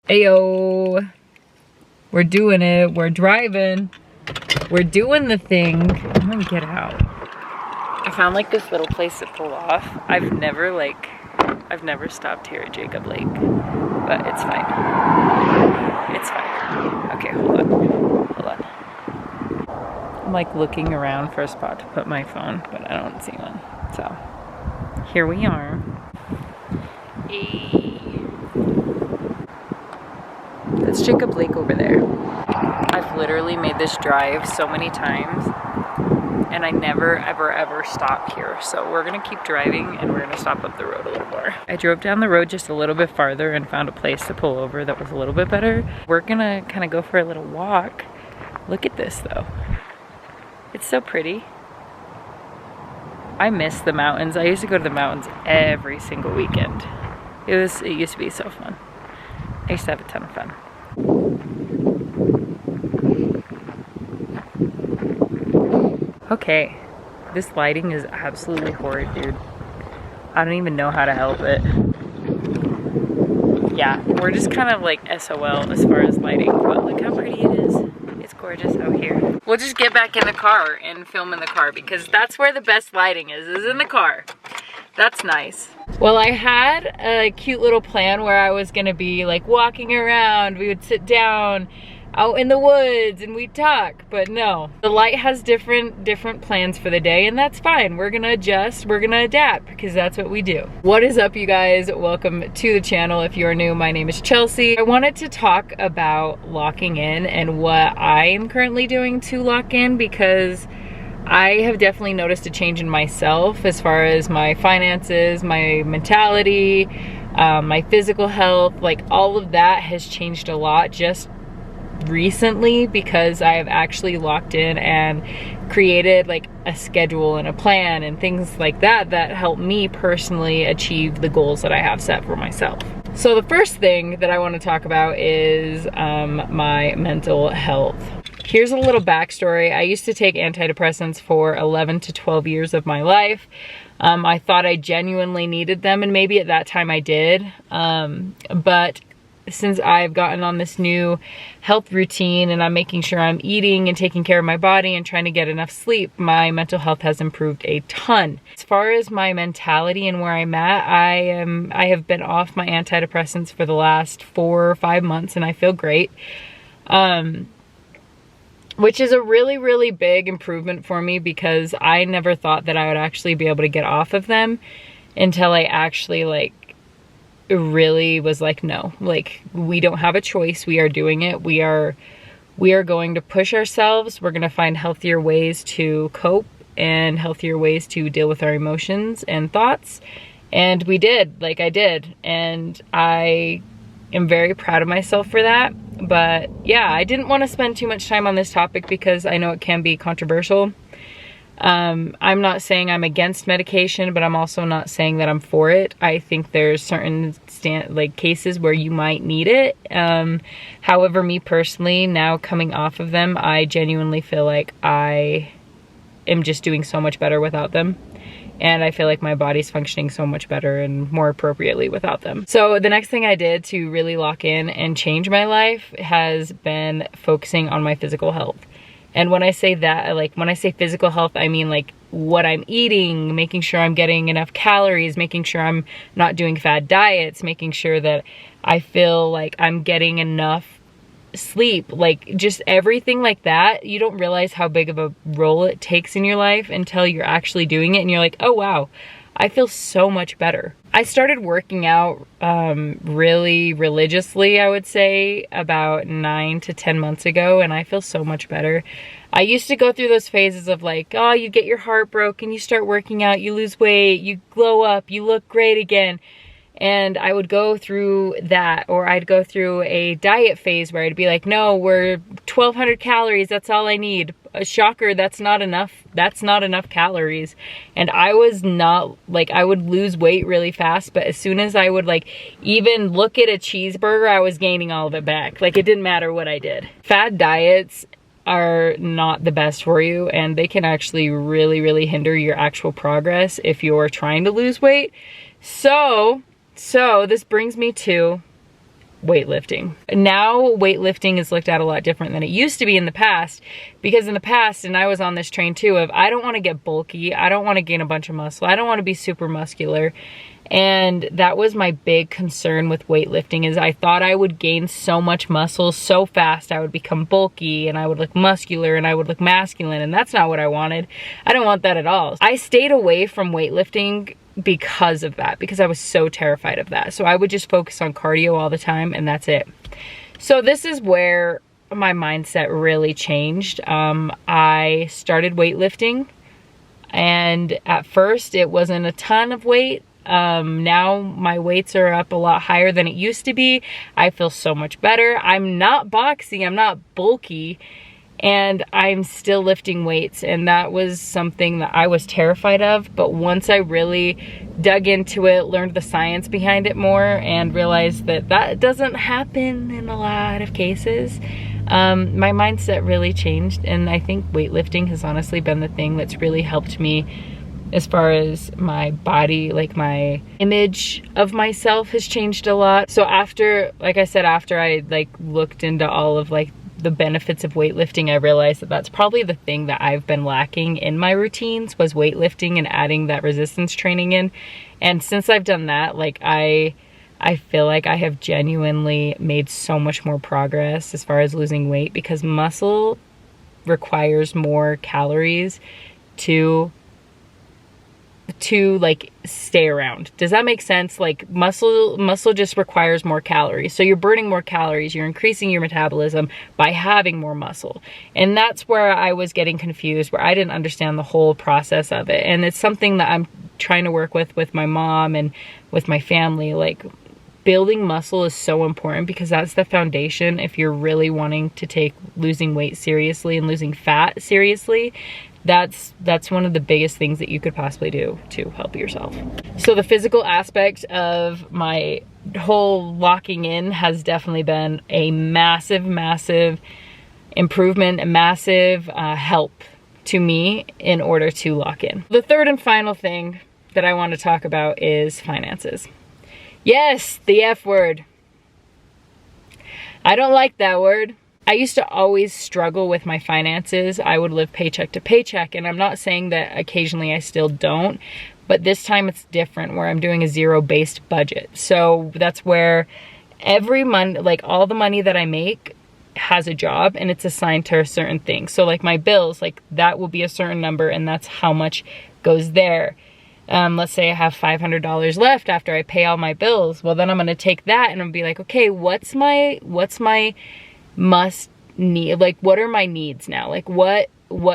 Ayo, we're doing it. We're driving. We're doing the thing. I'm gonna get out. I found like this little place to pull off. I've never stopped here at Jacob Lake, but it's fine. It's fine. Okay, hold on. I'm like looking around for a spot to put my phone, but I don't see one. So here we are. Hey. That's Jacob Lake over there. I've literally made this drive so many times and I never ever stop here. So we're gonna keep driving and we're gonna stop up the road a little more. I drove down the road just a little bit farther and found a place to pull over that was a little bit better. We're gonna kind of go for a little walk. Look at this though. It's so pretty. I miss the mountains. I used to go to the mountains every single weekend. It used to be so fun. I used to have a ton of fun. Okay, this lighting is absolutely horrid, dude. I don't even know how to help it. Yeah, we're just kind of like SOL as far as lighting, but look how pretty it is. It's gorgeous out here. We'll just get back in the car and film in the car because that's where the best lighting is in the car. That's nice. Well, I had a cute little plan where I was gonna be like walking around. We would sit down out in the woods and we'd talk, but no. The light has different plans for the day, and that's fine. We're gonna adjust, we're gonna adapt, because that's what we do. What is up, you guys? Welcome to the channel. If you're new, my name is Chelsea. I wanted to talk about locking in and what I am currently doing to lock in, because I have definitely noticed a change in myself as far as my finances, my mentality, my physical health. Like, all of that has changed a lot just recently because I have actually locked in and created like a schedule and a plan and things like that that help me personally achieve the goals that I have set for myself. So the first thing that I want to talk about is my mental health. Here's a little backstory. I used to take antidepressants for 11 to 12 years of my life. I thought I genuinely needed them, and maybe at that time I did. But since I've gotten on this new health routine and I'm making sure I'm eating and taking care of my body and trying to get enough sleep, my mental health has improved a ton. As far as my mentality and where I'm at, I have been off my antidepressants for the last 4 or 5 months and I feel great. Which is a really big improvement for me, because I never thought that I would actually be able to get off of them until I actually really was like, no, like, we don't have a choice. We are doing it. We are going to push ourselves. We're going to find healthier ways to cope and healthier ways to deal with our emotions and thoughts. And we did, like I did. And I am very proud of myself for that. But yeah, I didn't want to spend too much time on this topic because I know it can be controversial. I'm not saying I'm against medication, but I'm also not saying that I'm for it. I think there's certain cases where you might need it. However, me personally, now coming off of them, I genuinely feel like I am just doing so much better without them. And I feel like my body's functioning so much better and more appropriately without them. So the next thing I did to really lock in and change my life has been focusing on my physical health. And when I say that, like, when I say physical health, I mean like what I'm eating, making sure I'm getting enough calories, making sure I'm not doing fad diets, making sure that I feel like I'm getting enough sleep, like just everything like that. You don't realize how big of a role it takes in your life until you're actually doing it and you're like, oh wow, I feel so much better. I started working out really religiously, I would say, about 9 to 10 months ago, and I feel so much better. I used to go through those phases of like, oh, you get your heart broken, you start working out, you lose weight, you glow up, you look great again. And I would go through that, or I'd go through a diet phase where I'd be like, no, we're 1,200 calories, that's all I need. A shocker, that's not enough. That's not enough calories. And I was not, like, I would lose weight really fast, but as soon as I would like even look at a cheeseburger, I was gaining all of it back. Like, it didn't matter what I did. Fad diets are not the best for you, and they can actually really hinder your actual progress if you're trying to lose weight. So this brings me to weightlifting. Now weightlifting is looked at a lot different than it used to be in the past, because in the past, and I was on this train too, of I don't want to get bulky, I don't want to gain a bunch of muscle, I don't want to be super muscular. And that was my big concern with weightlifting, is I thought I would gain so much muscle so fast, I would become bulky and I would look muscular and I would look masculine, and that's not what I wanted. I don't want that at all. I stayed away from weightlifting because of that, because I was so terrified of that. So I would just focus on cardio all the time, and that's it. So this is where my mindset really changed. I started weightlifting, and at first it wasn't a ton of weight. Now my weights are up a lot higher than it used to be. I feel so much better. I'm not boxy, I'm not bulky, and I'm still lifting weights, and that was something that I was terrified of. But once I really dug into it, learned the science behind it more, and realized that that doesn't happen in a lot of cases, my mindset really changed. And I think weightlifting has honestly been the thing that's really helped me as far as my body, like my image of myself has changed a lot. So after, like I said, after I like looked into all of like the benefits of weightlifting, I realized that that's probably the thing that I've been lacking in my routines, was weightlifting and adding that resistance training in. And since I've done that, like I feel like I have genuinely made so much more progress as far as losing weight, because muscle requires more calories to like stay around. Does that make sense? Like muscle just requires more calories. So you're burning more calories, you're increasing your metabolism by having more muscle. And that's where I was getting confused, where I didn't understand the whole process of it. And it's something that I'm trying to work with my mom and with my family. Like building muscle is so important, because that's the foundation if you're really wanting to take losing weight seriously and losing fat seriously. That's one of the biggest things that you could possibly do to help yourself. So the physical aspect of my whole locking in has definitely been a massive, massive improvement, a massive help to me in order to lock in. The third and final thing that I want to talk about is finances. Yes, the F word. I don't like that word. I used to always struggle with my finances. I would live paycheck to paycheck, and I'm not saying that occasionally I still don't, but this time it's different, where I'm doing a zero-based budget. So that's where every month, like all the money that I make has a job, and it's assigned to a certain thing. So like my bills, like that will be a certain number, and that's how much goes there. Let's say I have $500 left after I pay all my bills. Well, then I'm gonna take that and I'm be like, okay, what's my must need? Like, what are my needs now? Like what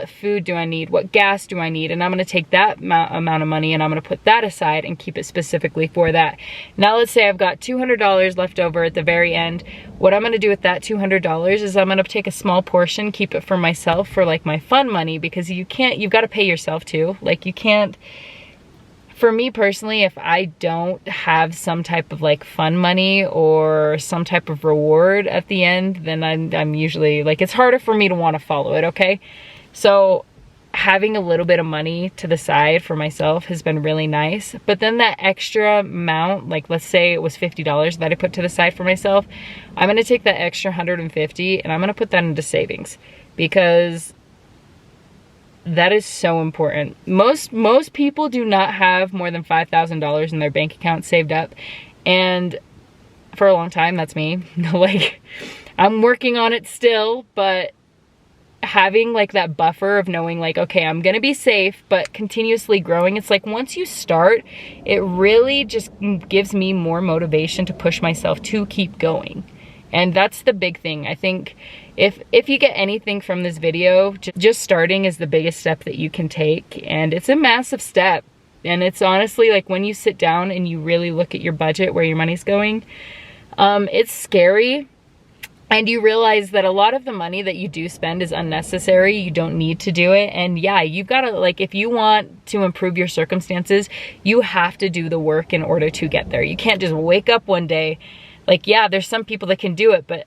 food do I need? What gas do I need? And I'm gonna take that amount of money and I'm gonna put that aside and keep it specifically for that. Now let's say I've got $200 left over at the very end. What I'm gonna do with that $200 is I'm gonna take a small portion, keep it for myself, for like my fun money, because you've gotta pay yourself too. Like you can't, for me personally, if I don't have some type of like fun money or some type of reward at the end, then I'm usually like, it's harder for me to want to follow it, okay? So having a little bit of money to the side for myself has been really nice. But then that extra amount, like let's say it was $50 that I put to the side for myself, I'm gonna take that extra $150 and I'm gonna put that into savings, because that is so important. Most people do not have more than $5,000 in their bank account saved up. And for a long time, that's me. Like, I'm working on it still, but having like that buffer of knowing like, okay, I'm gonna be safe, but continuously growing. It's like once you start, it really just gives me more motivation to push myself to keep going. And that's the big thing. I think if you get anything from this video, just starting is the biggest step that you can take. And it's a massive step. And it's honestly like when you sit down and you really look at your budget, where your money's going, it's scary. And you realize that a lot of the money that you do spend is unnecessary. You don't need to do it. And yeah, you've got to, like, if you want to improve your circumstances, you have to do the work in order to get there. You can't just wake up one day. Like, yeah, there's some people that can do it, but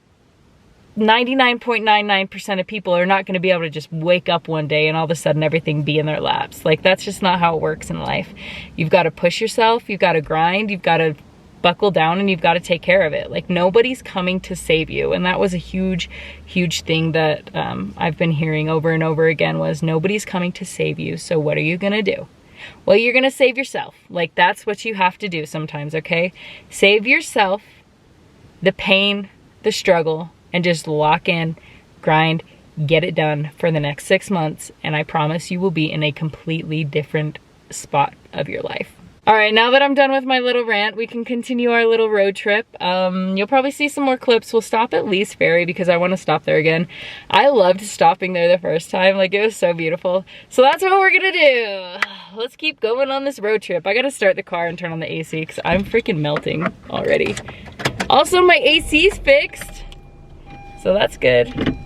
99.99% of people are not going to be able to just wake up one day and all of a sudden everything be in their laps. Like, that's just not how it works in life. You've got to push yourself. You've got to grind. You've got to buckle down and you've got to take care of it. Like, nobody's coming to save you. And that was a huge thing that I've been hearing over and over again, was nobody's coming to save you. So what are you gonna do? Well, you're gonna save yourself. Like, that's what you have to do sometimes, okay? Save yourself the pain, the struggle, and just lock in, grind, get it done for the next 6 months, and I promise you will be in a completely different spot of your life. All right, now that I'm done with my little rant, we can continue our little road trip. You'll probably see some more clips. We'll stop at Lee's Ferry because I want to stop there again. I loved stopping there the first time. Like, it was so beautiful. So that's what we're gonna do. Let's keep going on this road trip. I gotta start the car and turn on the AC because I'm freaking melting already. Also, my AC's fixed, so that's good.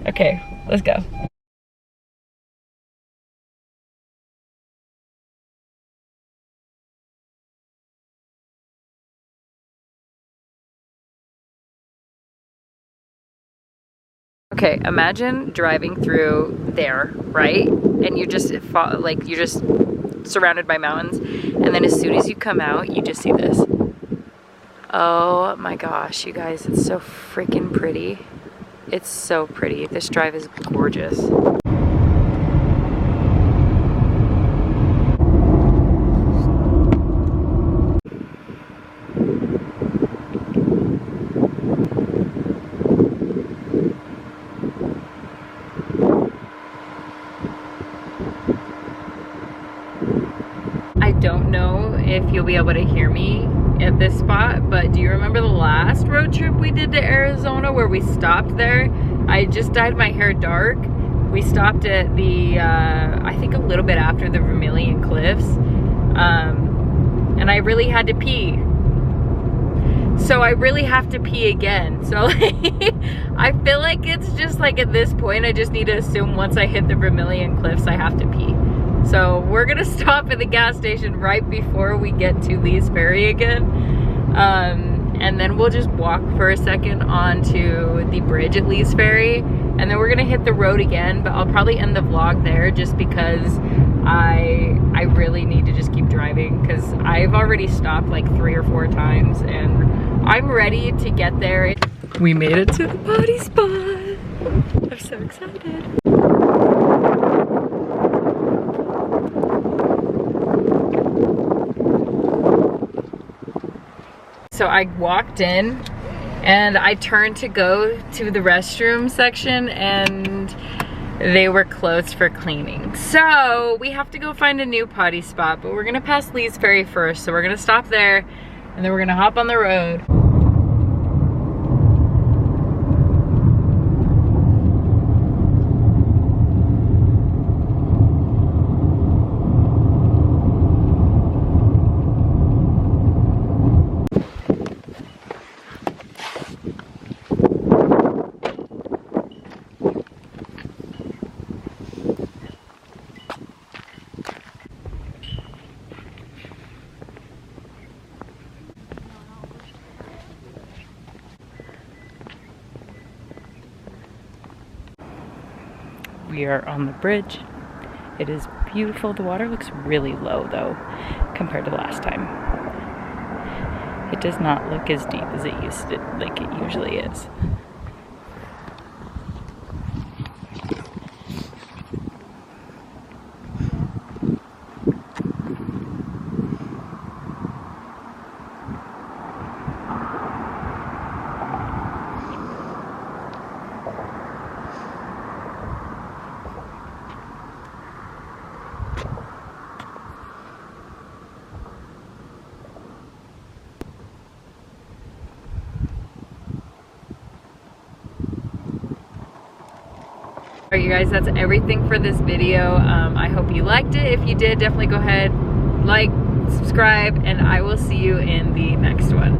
Okay, let's go. Okay, imagine driving through there, right? And you're just surrounded by mountains, and then as soon as you come out, you just see this. Oh my gosh, you guys, it's so freaking pretty. It's so pretty. This drive is gorgeous. I don't know if you'll be able to hear me at this spot, but do you remember the last road trip we did to Arizona where we stopped there? I just dyed my hair dark. We stopped at the, I think a little bit after the Vermilion Cliffs, and I really had to pee. So I really have to pee again. So I feel like it's just like at this point, I just need to assume once I hit the Vermilion Cliffs, I have to pee. So we're gonna stop at the gas station right before we get to Lee's Ferry again. And then we'll just walk for a second onto the bridge at Lee's Ferry. And then we're gonna hit the road again, but I'll probably end the vlog there just because I really need to just keep driving because I've already stopped like 3 or 4 times and I'm ready to get there. We made it to the potty spot. I'm so excited. So I walked in and I turned to go to the restroom section and they were closed for cleaning. So we have to go find a new potty spot, but we're gonna pass Lee's Ferry first. So we're gonna stop there and then we're gonna hop on the road. We are on the bridge. It is beautiful. The water looks really low though, compared to last time. It does not look as deep as it used to, like it usually is. Alright you guys, that's everything for this video. I hope you liked it. If you did, definitely go ahead, like, subscribe, and I will see you in the next one.